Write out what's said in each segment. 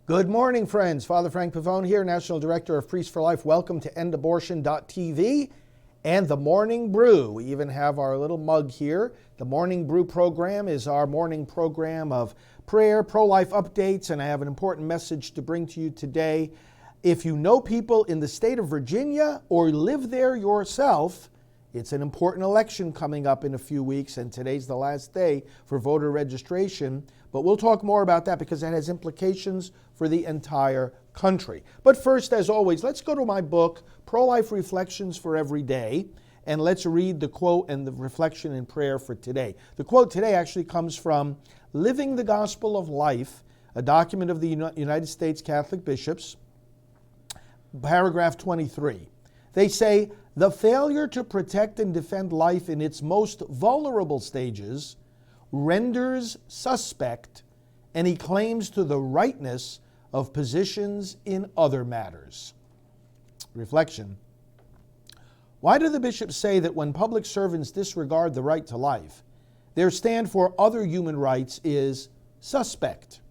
Good morning, friends. Father Frank Pavone here, National Director of Priests for Life. Welcome to EndAbortion.tv and The Morning Brew. We even have our little mug here. The Morning Brew program is our morning program of prayer, pro-life updates, and I have an important message to bring to you today. If you know people in the state of Virginia or live there yourself, it's an important election coming up in a few weeks, and today's the last day for voter registration. But we'll talk more about that because that has implications for the entire country. But first, as always, let's go to my book, Pro-Life Reflections for Every Day, and let's read the quote and the reflection in prayer for today. The quote today actually comes from Living the Gospel of Life, a document of the United States Catholic Bishops, paragraph 23. They say, "The failure to protect and defend life in its most vulnerable stages renders suspect any claims to the rightness of positions in other matters." Reflection. Why do the bishops say that when public servants disregard the right to life, their stand for other human rights is suspect?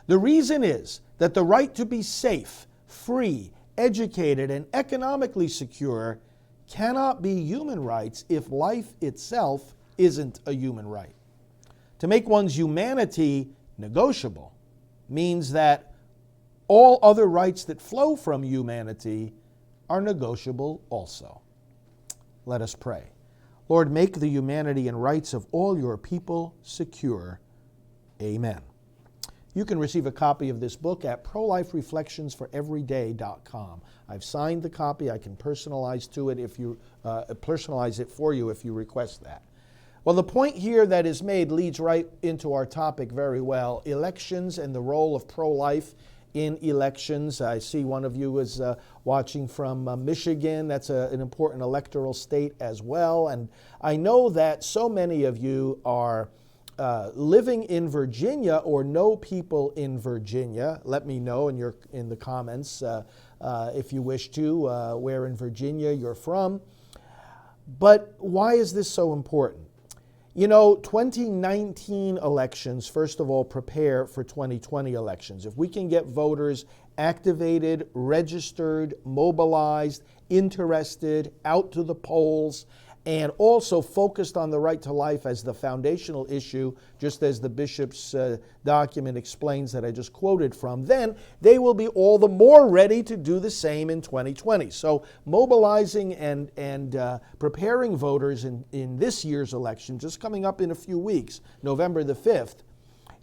The reason is that the right to be safe, free, educated, and economically secure cannot be human rights if life itself isn't a human right. To make one's humanity negotiable means that all other rights that flow from humanity are negotiable also. Let us pray. Lord, make the humanity and rights of all your people secure. Amen. You can receive a copy of this book at prolifereflectionsforeveryday.com. I've signed the copy. I can personalize it for you if you request that. Well, the point here that is made leads right into our topic very well: elections and the role of pro-life in elections. I see one of you is watching from Michigan. That's an important electoral state as well. And I know that so many of you are living in Virginia or know people in Virginia. Let me know in the comments if you wish to where in Virginia you're from. But why is this so important? You know, 2019 elections, first of all, prepare for 2020 elections. If we can get voters activated, registered, mobilized, interested, out to the polls, and also focused on the right to life as the foundational issue, just as the bishop's document explains that I just quoted from, then they will be all the more ready to do the same in 2020. So mobilizing and preparing voters in this year's election, just coming up in a few weeks, November the 5th,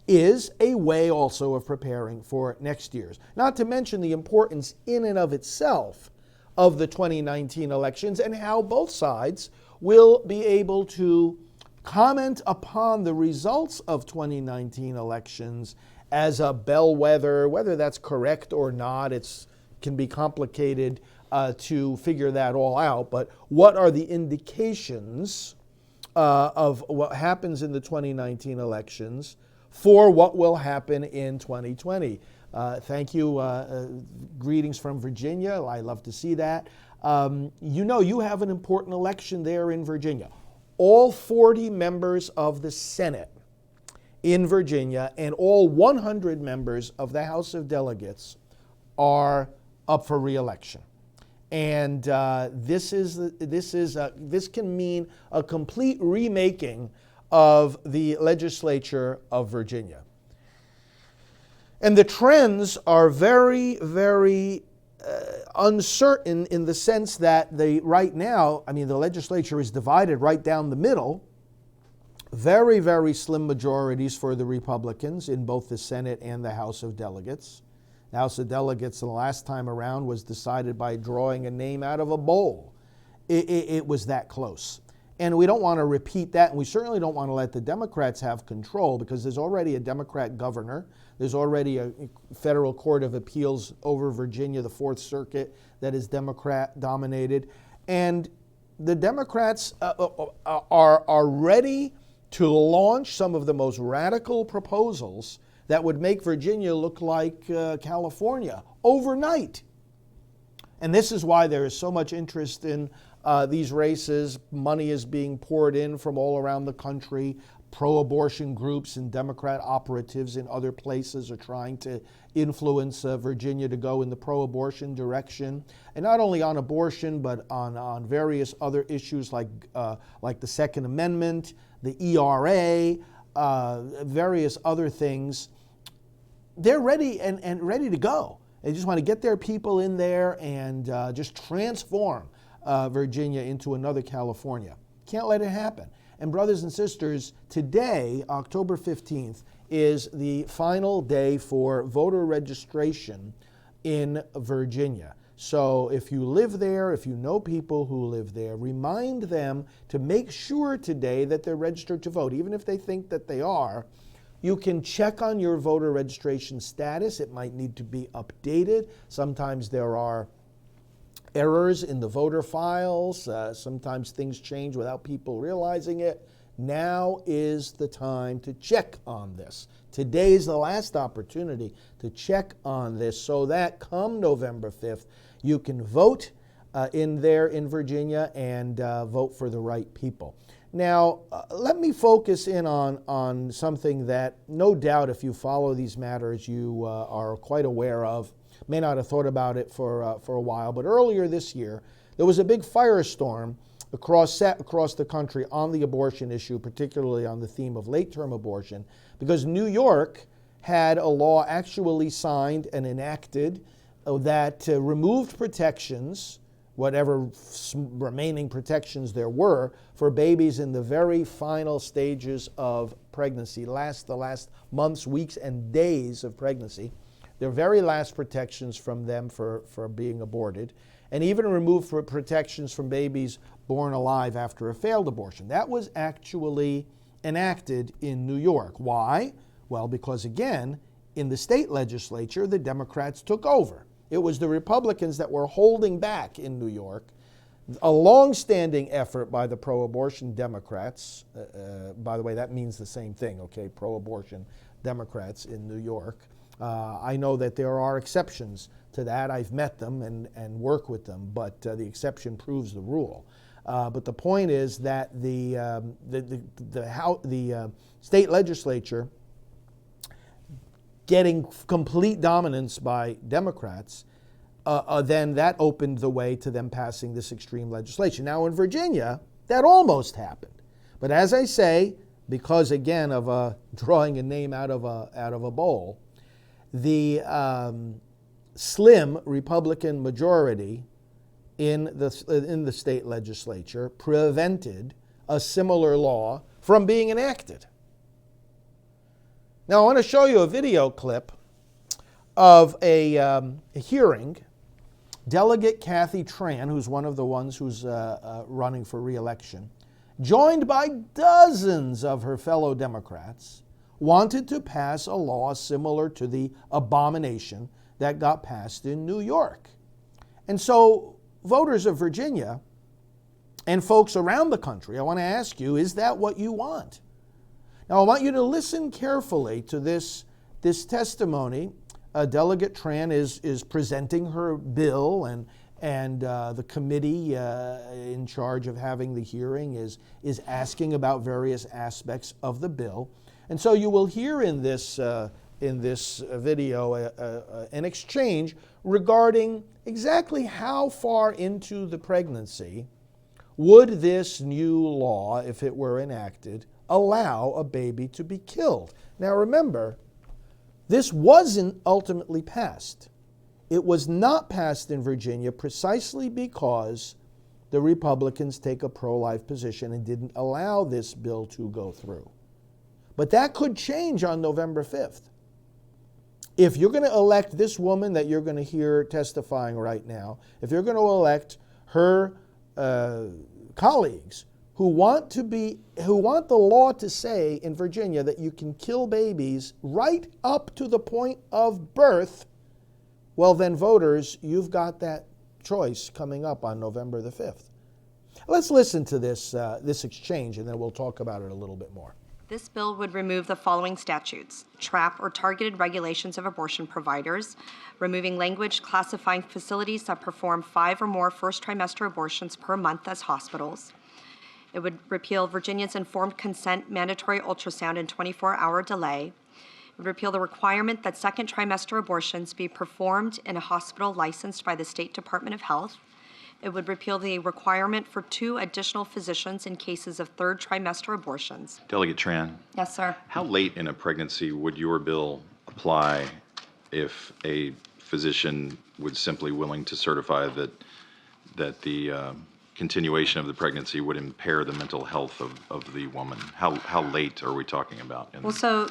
is a way also of preparing for next year's. Not to mention the importance in and of itself of the 2019 elections and how both sides will be able to comment upon the results of 2019 elections as a bellwether. Whether that's correct or not, it can be complicated to figure that all out. But what are the indications of what happens in the 2019 elections for what will happen in 2020? Thank you. Greetings from Virginia. I love to see that. You have an important election there in Virginia. All 40 members of the Senate in Virginia and all 100 members of the House of Delegates are up for re-election. And this can mean a complete remaking of the legislature of Virginia. And the trends are very, very uncertain in the sense that right now, the legislature is divided right down the middle. Very, very slim majorities for the Republicans in both the Senate and the House of Delegates. The House of Delegates the last time around was decided by drawing a name out of a bowl. It was that close. And we don't want to repeat that, and we certainly don't want to let the Democrats have control because there's already a Democrat governor. There's already a federal court of appeals over Virginia, the Fourth Circuit, that is Democrat-dominated. And the Democrats are ready to launch some of the most radical proposals that would make Virginia look like California overnight. And this is why there is so much interest in these races. Money is being poured in from all around the country. Pro-abortion groups and Democrat operatives in other places are trying to influence Virginia to go in the pro-abortion direction. And not only on abortion, but on various other issues like the Second Amendment, the ERA, various other things. They're ready and ready to go. They just want to get their people in there and just transform Virginia into another California. Can't let it happen. And brothers and sisters, today, October 15th, is the final day for voter registration in Virginia. So if you live there, if you know people who live there, remind them to make sure today that they're registered to vote. Even if they think that they are, you can check on your voter registration status. It might need to be updated. Sometimes there are errors in the voter files. Sometimes things change without people realizing it. Now is the time to check on this. Today is the last opportunity to check on this so that come November 5th, you can vote in Virginia and vote for the right people. Now, let me focus in on something that no doubt if you follow these matters you are quite aware of. May not have thought about it for a while, but earlier this year, there was a big firestorm across the country on the abortion issue, particularly on the theme of late-term abortion, because New York had a law actually signed and enacted that removed protections, whatever remaining protections there were, for babies in the very final stages of pregnancy, the last months, weeks, and days of pregnancy. Their very last protections from them for being aborted, and even removed for protections from babies born alive after a failed abortion. That was actually enacted in New York. Why? Well, because again, in the state legislature, the Democrats took over. It was the Republicans that were holding back in New York. A long-standing effort by the pro-abortion Democrats, by the way, that means the same thing, okay, pro-abortion Democrats in New York. I know that there are exceptions to that. I've met them and work with them, but the exception proves the rule. But the point is that the state legislature getting complete dominance by Democrats, then that opened the way to them passing this extreme legislation. Now in Virginia, that almost happened. But as I say, because again of drawing a name out of a bowl, the slim Republican majority in the state legislature prevented a similar law from being enacted. Now I want to show you a video clip of a hearing. Delegate Kathy Tran, who's one of the ones who's running for re-election, joined by dozens of her fellow Democrats, wanted to pass a law similar to the abomination that got passed in New York. And so voters of Virginia and folks around the country, I want to ask you, is that what you want? Now I want you to listen carefully to this testimony. Delegate Tran is presenting her bill, and the committee in charge of having the hearing is asking about various aspects of the bill. And so you will hear in this video an exchange regarding exactly how far into the pregnancy would this new law, if it were enacted, allow a baby to be killed. Now remember, this wasn't ultimately passed. It was not passed in Virginia precisely because the Republicans take a pro-life position and didn't allow this bill to go through. But that could change on November 5th. If you're going to elect this woman that you're going to hear testifying right now, if you're going to elect her colleagues who want the law to say in Virginia that you can kill babies right up to the point of birth, well then voters, you've got that choice coming up on November the 5th. Let's listen to this exchange and then we'll talk about it a little bit more. This bill would remove the following statutes: trap or targeted regulations of abortion providers, removing language classifying facilities that perform 5 or more first trimester abortions per month as hospitals. It would repeal Virginia's informed consent mandatory ultrasound and 24-hour delay. It would repeal the requirement that second trimester abortions be performed in a hospital licensed by the State Department of Health. It would repeal the requirement for 2 additional physicians in cases of third trimester abortions. Delegate Tran, Yes, sir. how late in a pregnancy would your bill apply if a physician was simply willing to certify that the continuation of the pregnancy would impair the mental health of the woman? How late are we talking about? Well, so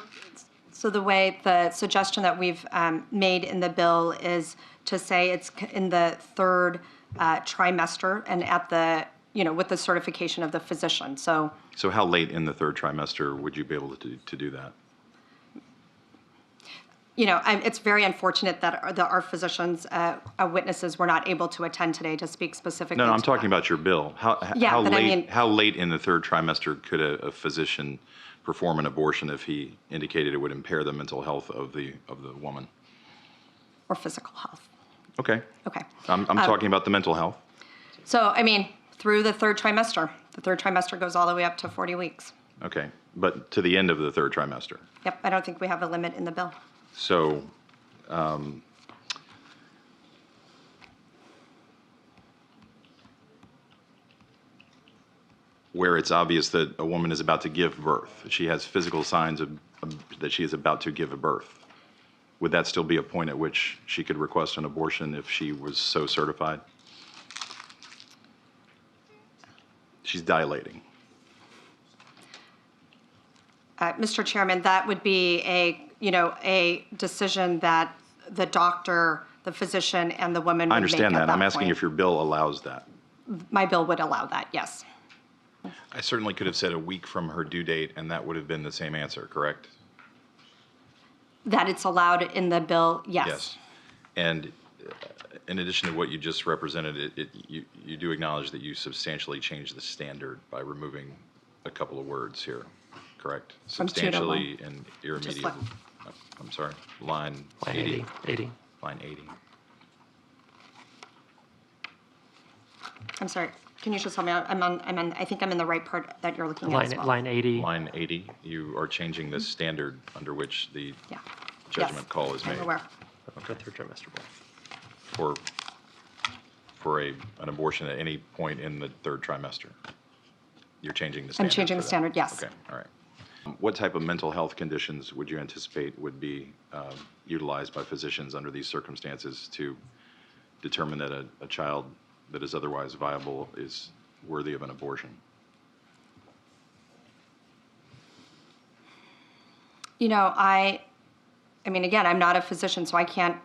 the way the suggestion that we've made in the bill is to say it's in the third trimester and at the, with the certification of the physician. So how late in the third trimester would you be able to do that? It's very unfortunate that our physicians, witnesses, were not able to attend today to speak specifically. No, I'm to talking that. about your bill. How late in the third trimester could a physician perform an abortion if he indicated it would impair the mental health of the woman? Or physical health. Okay. Okay. I'm talking about the mental health. So, through the third trimester. The third trimester goes all the way up to 40 weeks. Okay, but to the end of the third trimester. Yep, I don't think we have a limit in the bill. So, where it's obvious that a woman is about to give birth, she has physical signs that she is about to give a birth, would that still be a point at which she could request an abortion if she was so certified? She's dilating. Mr. Chairman, that would be a decision that the doctor, the physician, and the woman would I understand make at that. I'm that asking point. if your bill allows that. My bill would allow that, yes. I certainly could have said a week from her due date, and that would have been the same answer, correct? That it's allowed in the bill, yes. Yes. And in addition to what you just represented, you do acknowledge that you substantially changed the standard by removing a couple of words here, correct? From 2 to 1. Substantially and irremediably. I'm sorry, line 80. 80. Line 80. I'm sorry, can you just tell me, I think I'm in the right part that you're looking at as well. Line 80. Line 80, you are changing the standard under which the Yeah. judgment Yes, call is made I'm aware. The third trimester bill. for an abortion at any point in the third trimester. You're changing the I'm standard. changing for the that. standard, yes. Okay, all right. What type of mental health conditions would you anticipate would be utilized by physicians under these circumstances to determine that a child that is otherwise viable is worthy of an abortion? Again, I'm not a physician, so I can't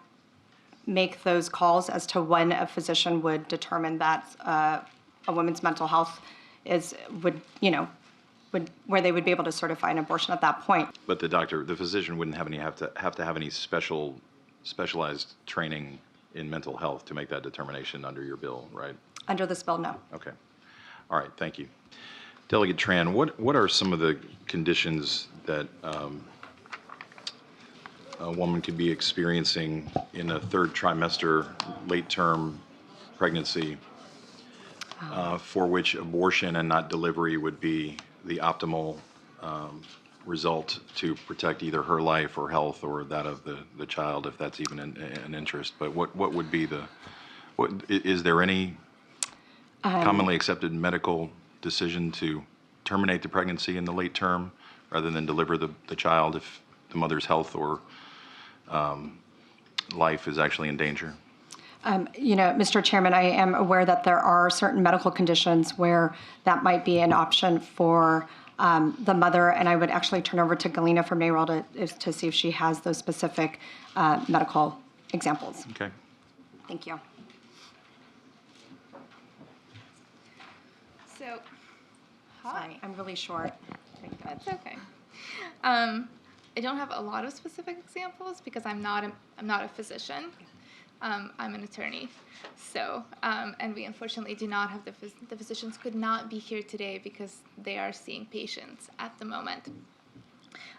make those calls as to when a physician would determine that a woman's mental health where they would be able to certify an abortion at that point. But the physician wouldn't have to have any specialized training in mental health to make that determination under your bill, right? Under this bill, no. Okay. All right, thank you. Delegate Tran, what are some of the conditions that a woman could be experiencing in a third trimester, late-term pregnancy for which abortion and not delivery would be the optimal result to protect either her life or health or that of the child, if that's even an interest? But what would be is there any commonly accepted medical decision to terminate the pregnancy in the late term rather than deliver the child if the mother's health or life is actually in danger? Mr. Chairman, I am aware that there are certain medical conditions where that might be an option for the mother, and I would actually turn over to Galena from NARAL to see if she has those specific medical examples. Okay. Thank you. So, Sorry, I'm really short. that's okay. I don't have a lot of specific examples because I'm not a physician. I'm an attorney. So, and we unfortunately do not have the physicians could not be here today because they are seeing patients at the moment.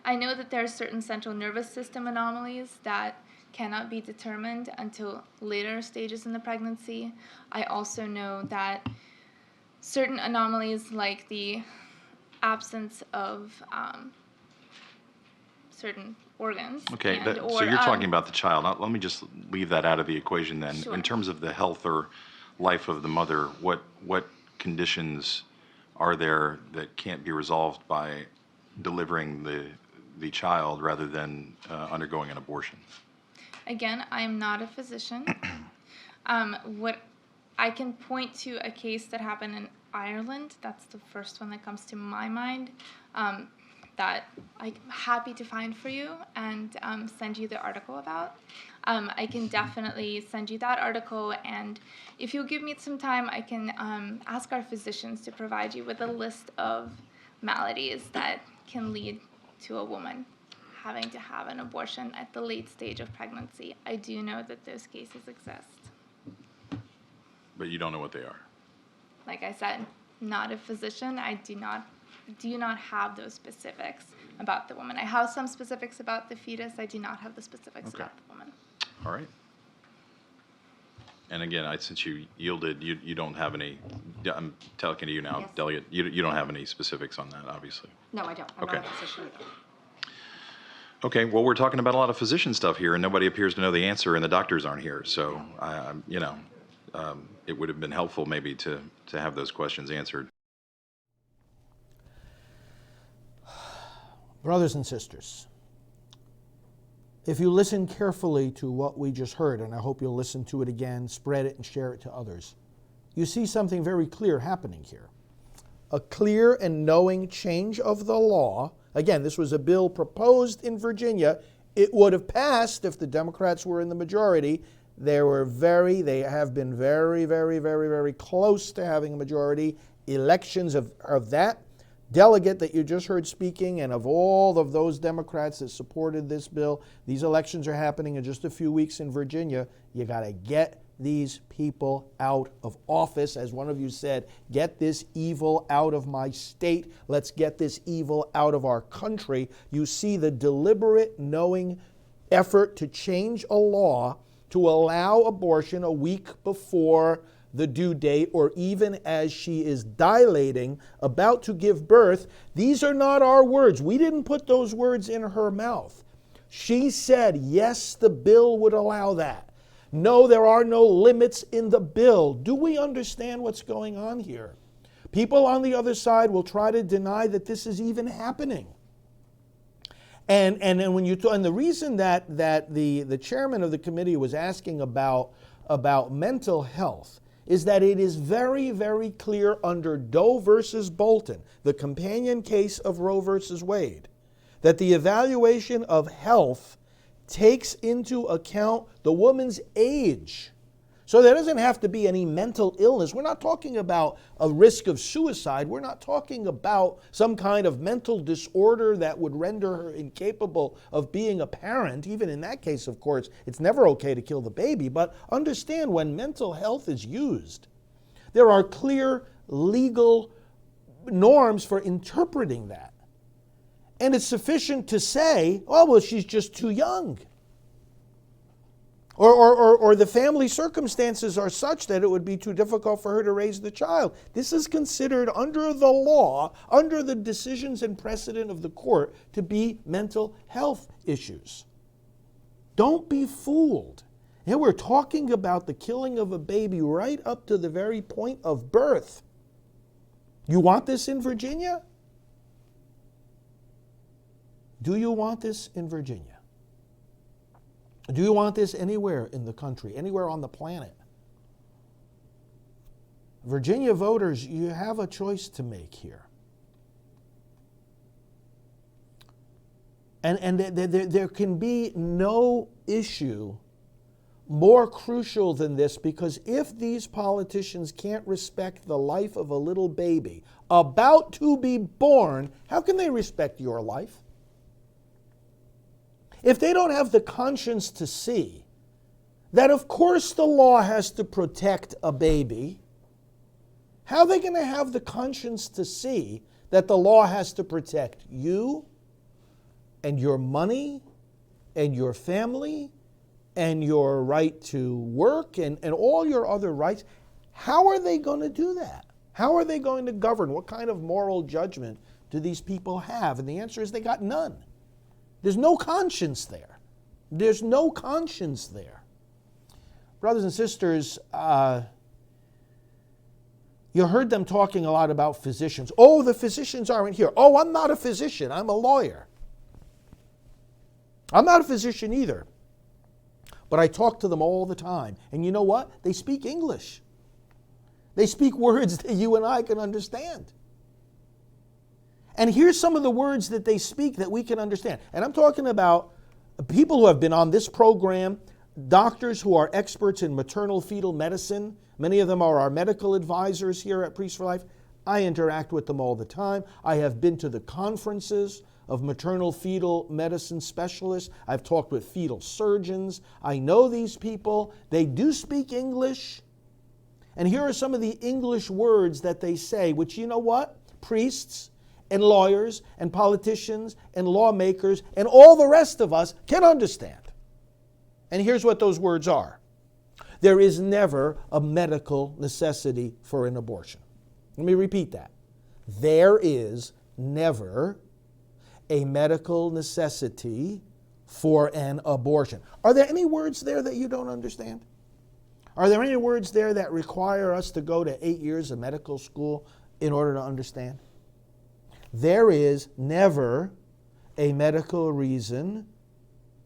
I know that there are certain central nervous system anomalies that cannot be determined until later stages in the pregnancy. I also know that certain anomalies, like the absence of certain organs. Okay, and, so or, you're talking about the child. Let me just leave that out of the equation then. Sure. In terms of the health or life of the mother, what conditions are there that can't be resolved by delivering the child rather than undergoing an abortion? Again, I am not a physician. What I can point to a case that happened in Ireland. That's the first one that comes to my mind. That I'm happy to find for you and send you the article about. I can definitely send you that article, and if you'll give me some time, I can ask our physicians to provide you with a list of maladies that can lead to a woman having to have an abortion at the late stage of pregnancy. I do know that those cases exist. But you don't know what they are. Like I said, not a physician. I do not have those specifics about the woman. I have some specifics about the fetus. I do not have the specifics Okay. about the woman. All right. And again, since you yielded, you don't have any, I'm talking to you now, Yes. Delegate, you don't have any specifics on that, obviously. No, I don't. I'm Okay. not a physician either. Okay, well, we're talking about a lot of physician stuff here, and nobody appears to know the answer, and the doctors aren't here. So, it would have been helpful maybe to have those questions answered. Brothers and sisters, if you listen carefully to what we just heard, and I hope you'll listen to it again, spread it and share it to others, you see something very clear happening here. A clear and knowing change of the law. Again, this was a bill proposed in Virginia. It would have passed if the Democrats were in the majority. They have been very, very, very, very close to having a majority. Elections of that delegate that you just heard speaking and of all of those Democrats that supported this bill, these elections are happening in just a few weeks in Virginia. You got to get these people out of office. As one of you said, get this evil out of my state. Let's get this evil out of our country. You see the deliberate, knowing effort to change a law to allow abortion a week before the due date, or even as she is dilating, about to give birth. These are not our words. We didn't put those words in her mouth. She said, yes, the bill would allow that. No, there are no limits in the bill. Do we understand what's going on here? People on the other side will try to deny that this is even happening. And when and the reason that the chairman of the committee was asking about mental health is that it is very, very clear under Doe versus Bolton, the companion case of Roe versus Wade, that the evaluation of health takes into account the woman's age. So there doesn't have to be any mental illness. We're not talking about a risk of suicide. We're not talking about some kind of mental disorder that would render her incapable of being a parent. Even in that case, of course, it's never okay to kill the baby. But understand, when mental health is used, there are clear legal norms for interpreting that. And it's sufficient to say, oh, well, she's just too young. Or the family circumstances are such that it would be too difficult for her to raise the child. This is considered under the law, under the decisions and precedent of the court, to be mental health issues. Don't be fooled. Here we're talking about the killing of a baby right up to the very point of birth. You want this in Virginia? Do you want this in Virginia? Do you want this anywhere in the country, anywhere on the planet? Virginia voters, you have a choice to make here. And there can be no issue more crucial than this, because if these politicians can't respect the life of a little baby about to be born, how can they respect your life? If they don't have the conscience to see that, of course, the law has to protect a baby, how are they going to have the conscience to see that the law has to protect you, and your money and your family and your right to work and all your other rights, how are they going to do that? How are they going to govern? What kind of moral judgment do these people have? And the answer is they got none. There's no conscience there. There's no conscience there. Brothers and sisters, you heard them talking a lot about physicians. Oh, the physicians aren't here. Oh, I'm not a physician. I'm a lawyer. I'm not a physician either. But I talk to them all the time. And you know what? They speak English. They speak words that you and I can understand. And here's some of the words that they speak that we can understand. And I'm talking about people who have been on this program, doctors who are experts in maternal fetal medicine. Many of them are our medical advisors here at Priests for Life. I interact with them all the time. I have been to the conferences of maternal fetal medicine specialists. I've talked with fetal surgeons. I know these people. They do speak English. And here are some of the English words that they say, which, you know what? Priests and lawyers and politicians and lawmakers and all the rest of us can understand. And here's what those words are. There is never a medical necessity for an abortion. Let me repeat that. There is never a medical necessity for an abortion. Are there any words there that you don't understand? Are there any words there that require us to go to 8 years of medical school in order to understand? There is never a medical reason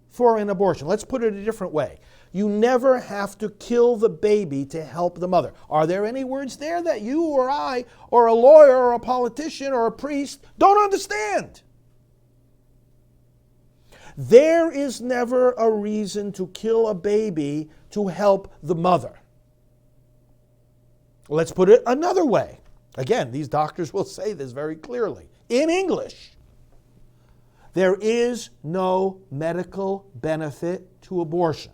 for an abortion. Let's put it a different way. You never have to kill the baby to help the mother. Are there any words there that you or I or a lawyer or a politician or a priest don't understand? There is never a reason to kill a baby to help the mother. Let's put it another way. Again, these doctors will say this very clearly. In English, there is no medical benefit to abortion.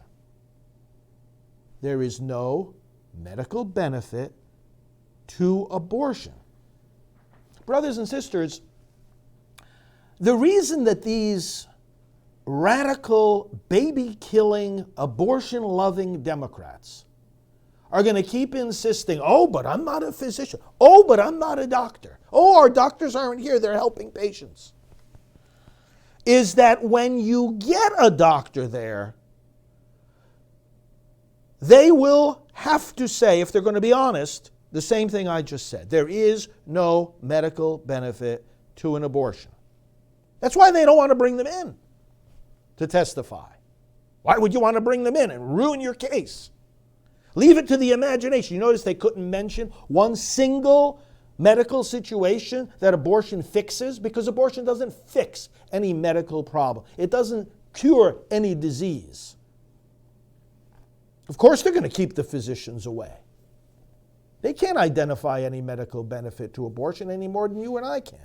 There is no medical benefit to abortion. Brothers and sisters, the reason that these radical, baby-killing, abortion-loving Democrats are going to keep insisting, oh, but I'm not a physician. Oh, but I'm not a doctor. Oh, our doctors aren't here. They're helping patients. Is that when you get a doctor there, they will have to say, if they're going to be honest, the same thing I just said. There is no medical benefit to an abortion. That's why they don't want to bring them in to testify. Why would you want to bring them in and ruin your case? Leave it to the imagination. You notice they couldn't mention one single medical situation that abortion fixes, because abortion doesn't fix any medical problem. It doesn't cure any disease. Of course, they're going to keep the physicians away. They can't identify any medical benefit to abortion any more than you and I can,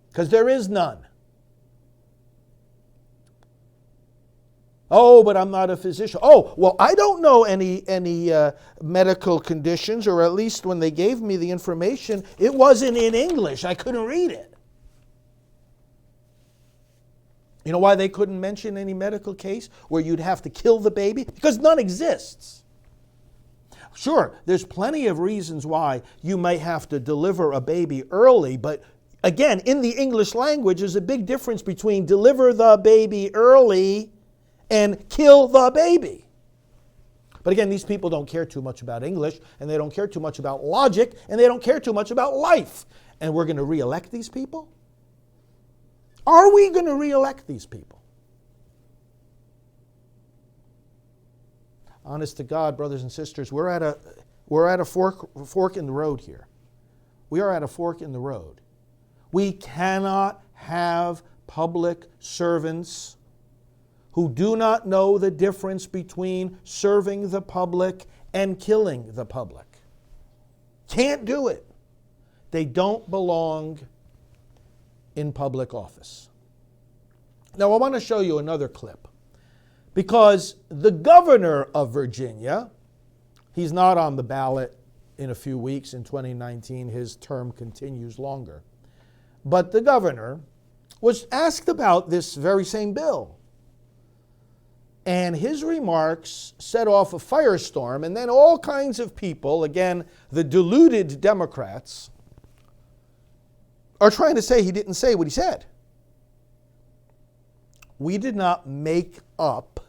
because there is none. Oh, but I'm not a physician. Oh, well, I don't know any medical conditions, or at least when they gave me the information, it wasn't in English. I couldn't read it. You know why they couldn't mention any medical case where you'd have to kill the baby? Because none exists. Sure, there's plenty of reasons why you might have to deliver a baby early, but again, in the English language, there's a big difference between deliver the baby early and kill the baby. But again, these people don't care too much about English, and they don't care too much about logic, and they don't care too much about life. And we're going to re-elect these people? Are we going to re-elect these people? Honest to God, brothers and sisters, we're at a fork in the road here. We are at a fork in the road. We cannot have public servants who do not know the difference between serving the public and killing the public. Can't do it. They don't belong in public office. Now, I want to show you another clip, because the governor of Virginia, he's not on the ballot in a few weeks in 2019. His term continues longer. But the governor was asked about this very same bill. And his remarks set off a firestorm, and then all kinds of people, again, the deluded Democrats, are trying to say he didn't say what he said. We did not make up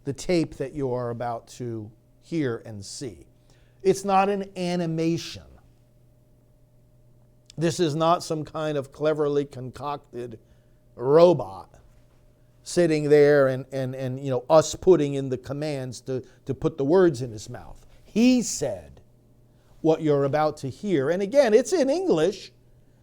the tape that you are about to hear and see. It's not an animation. This is not some kind of cleverly concocted robot sitting there and you know, us putting in the commands to put the words in his mouth. He said what you're about to hear. And again, it's in English,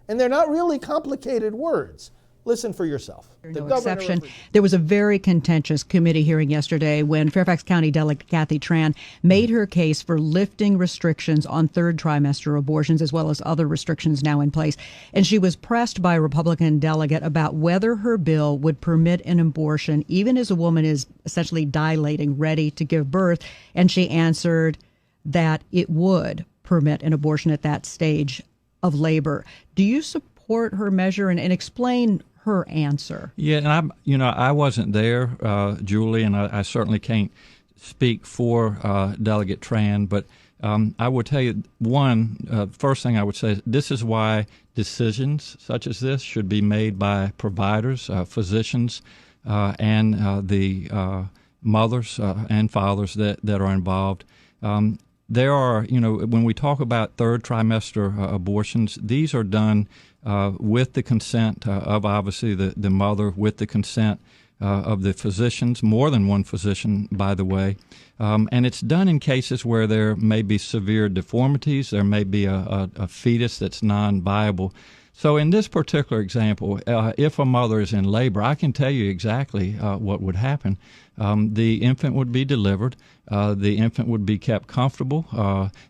and they're not really complicated words. Listen for yourself. No exception. There was a very contentious committee hearing yesterday when Fairfax County Delegate Kathy Tran made her case for lifting restrictions on third trimester abortions, as well as other restrictions now in place. And she was pressed by a Republican delegate about whether her bill would permit an abortion even as a woman is essentially dilating, ready to give birth. And she answered that it would permit an abortion at that stage of labor. Do you support her measure, and explain her answer? Yeah, and I wasn't there, Julie, and I certainly can't speak for Delegate Tran, but I would tell you, first thing I would say is this is why decisions such as this should be made by providers, physicians, and the mothers and fathers that are involved. There are, when we talk about third trimester abortions, these are done with the consent of obviously the mother, with the consent of the physicians, more than one physician, by the way. And it's done in cases where there may be severe deformities, there may be a fetus that's non-viable. So in this particular example, if a mother is in labor, I can tell you exactly what would happen. The infant would be delivered. The infant would be kept comfortable.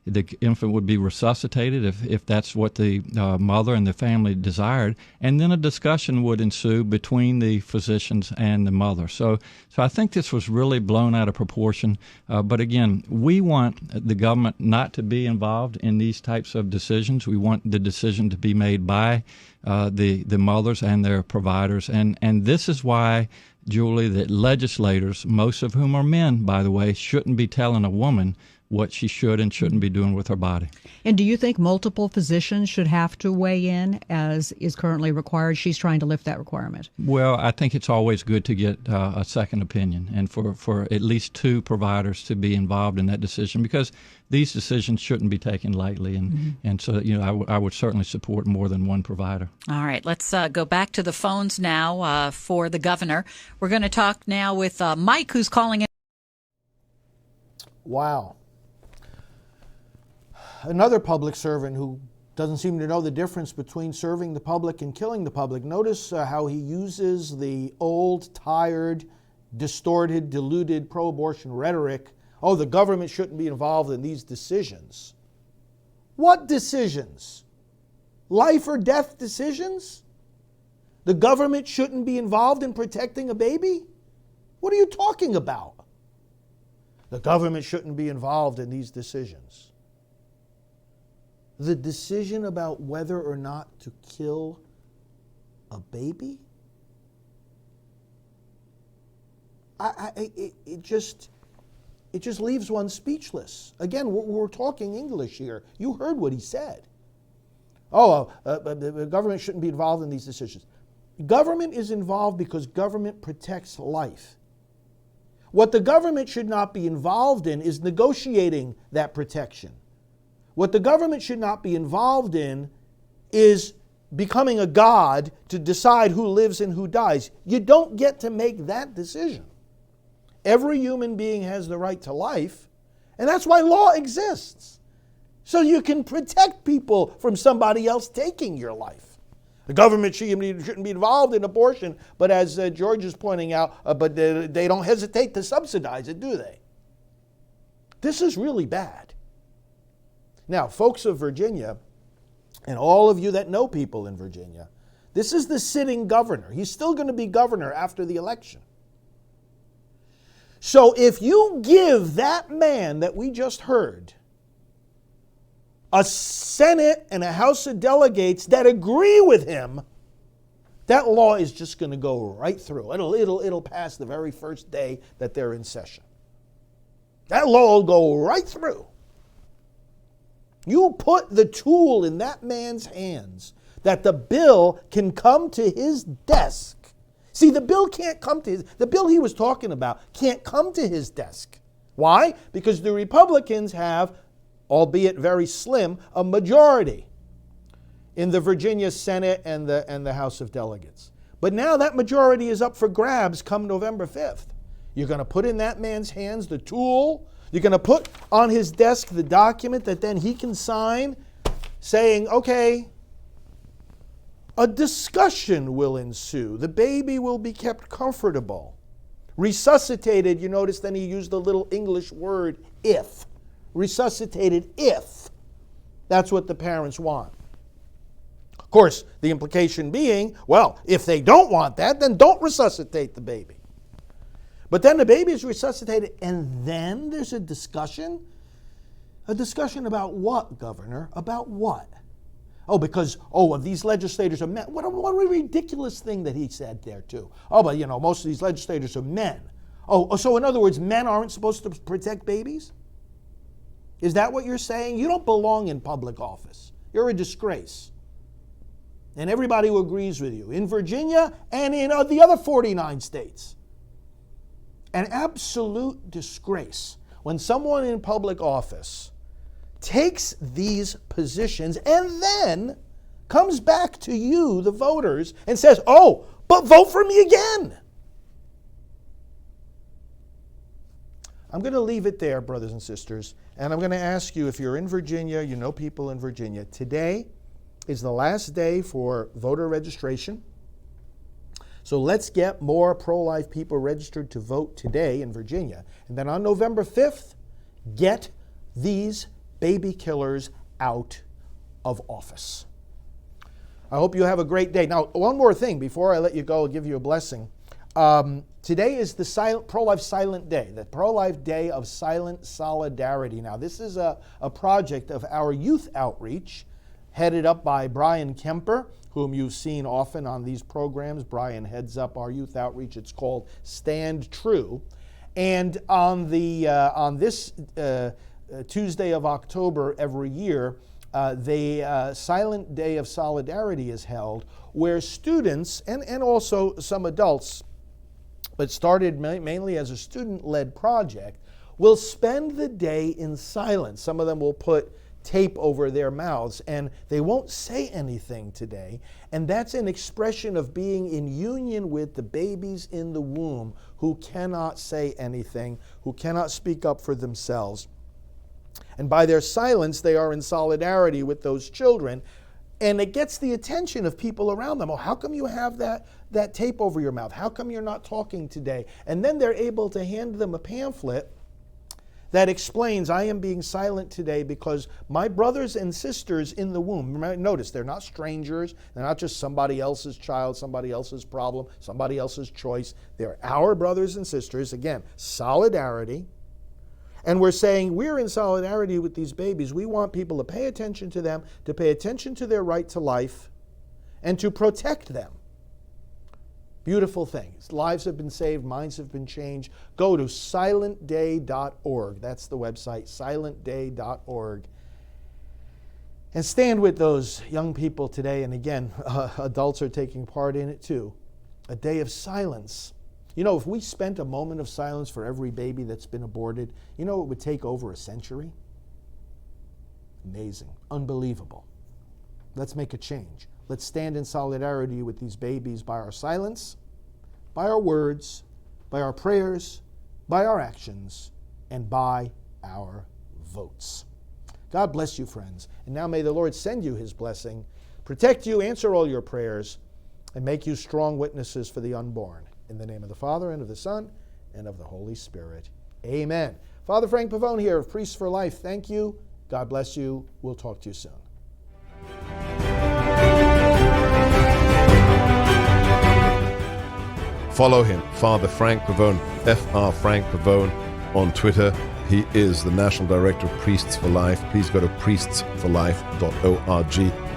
The infant would be resuscitated if that's what the mother and the family desired. And then a discussion would ensue between the physicians and the mother. So I think this was really blown out of proportion. But again, we want the government not to be involved in these types of decisions. We want the decision to be made by the mothers and their providers. And this is why, Julie, that legislators, most of whom are men, by the way, shouldn't be telling a woman what she should and shouldn't be doing with her body. And do you think multiple physicians should have to weigh in, as is currently required? She's trying to lift that requirement. Well, I think it's always good to get a second opinion, and for at least two providers to be involved in that decision, because these decisions shouldn't be taken lightly. And so, I would certainly support more than one provider. All right, let's go back to the phones now for the governor. We're going to talk now with Mike, who's calling in. Wow. Another public servant who doesn't seem to know the difference between serving the public and killing the public. Notice how he uses the old, tired, distorted, deluded pro-abortion rhetoric. Oh, the government shouldn't be involved in these decisions. What decisions? Life or death decisions? The government shouldn't be involved in protecting a baby? What are you talking about? The government shouldn't be involved in these decisions. The decision about whether or not to kill a baby? It just leaves one speechless. Again, we're talking English here. You heard what he said. The government shouldn't be involved in these decisions. Government is involved because government protects life. What the government should not be involved in is negotiating that protection. What the government should not be involved in is becoming a god to decide who lives and who dies. You don't get to make that decision. Every human being has the right to life, and that's why law exists. So you can protect people from somebody else taking your life. The government shouldn't be involved in abortion, but as George is pointing out, but they don't hesitate to subsidize it, do they? This is really bad. Now, folks of Virginia, and all of you that know people in Virginia, this is the sitting governor. He's still going to be governor after the election. So if you give that man that we just heard a Senate and a House of Delegates that agree with him, That law is just going to go right through. It'll pass the very first day that they're in session. That law will go right through. You put the tool in that man's hands that the bill can come to his desk. See, the bill he was talking about can't come to his desk. Why? Because the Republicans have, albeit very slim, a majority in the Virginia Senate and the House of Delegates. But now that majority is up for grabs come November 5th. You're going to put in that man's hands the tool. You're going to put on his desk the document that then he can sign saying, okay, a discussion will ensue. The baby will be kept comfortable. Resuscitated, you notice then he used the little English word, if. Resuscitated if. That's what the parents want. Of course, the implication being, well, if they don't want that, then don't resuscitate the baby. But then the baby is resuscitated, and then there's a discussion. A discussion about what, Governor? About what? Oh, because, these legislators are men. What a ridiculous thing that he said there, too. Oh, but, most of these legislators are men. Oh, so in other words, men aren't supposed to protect babies? Is that what you're saying? You don't belong in public office. You're a disgrace. And everybody who agrees with you, in Virginia and in the other 49 states. An absolute disgrace when someone in public office takes these positions and then comes back to you, the voters, and says, oh, but vote for me again. I'm going to leave it there, brothers and sisters, and I'm going to ask you, if you're in Virginia, you know people in Virginia, today is the last day for voter registration. So let's get more pro-life people registered to vote today in Virginia. And then on November 5th, get these baby killers out of office. I hope you have a great day. Now, one more thing before I let you go, I'll give you a blessing. Today is the Pro-Life Silent Day, the Pro-Life Day of Silent Solidarity. Now, this is a project of our youth outreach, headed up by Brian Kemper, whom you've seen often on these programs. Brian heads up our youth outreach. It's called Stand True. And on this Tuesday of October every year, the Silent Day of Solidarity is held, where students and also some adults, but started mainly as a student-led project, will spend the day in silence. Some of them will put tape over their mouths, and they won't say anything today. And that's an expression of being in union with the babies in the womb who cannot say anything, who cannot speak up for themselves. And by their silence, they are in solidarity with those children. And it gets the attention of people around them. Oh, how come you have that tape over your mouth? How come you're not talking today? And then they're able to hand them a pamphlet that explains, I am being silent today because my brothers and sisters in the womb, notice they're not strangers, they're not just somebody else's child, somebody else's problem, somebody else's choice. They're our brothers and sisters. Again, solidarity. And we're saying we're in solidarity with these babies. We want people to pay attention to them, to pay attention to their right to life, and to protect them. Beautiful things. Lives have been saved, minds have been changed. Go to silentday.org. That's the website, silentday.org. And stand with those young people today. And again, adults are taking part in it too. A day of silence. You know, if we spent a moment of silence for every baby that's been aborted, you know it would take over a century? Amazing. Unbelievable. Let's make a change. Let's stand in solidarity with these babies by our silence, by our words, by our prayers, by our actions, and by our votes. God bless you, friends. And now may the Lord send you his blessing, protect you, answer all your prayers, and make you strong witnesses for the unborn. In the name of the Father, and of the Son, and of the Holy Spirit. Amen. Father Frank Pavone here of Priests for Life. Thank you. God bless you. We'll talk to you soon. Follow him, Father Frank Pavone, Fr. Frank Pavone, on Twitter. He is the National Director of Priests for Life. Please go to priestsforlife.org.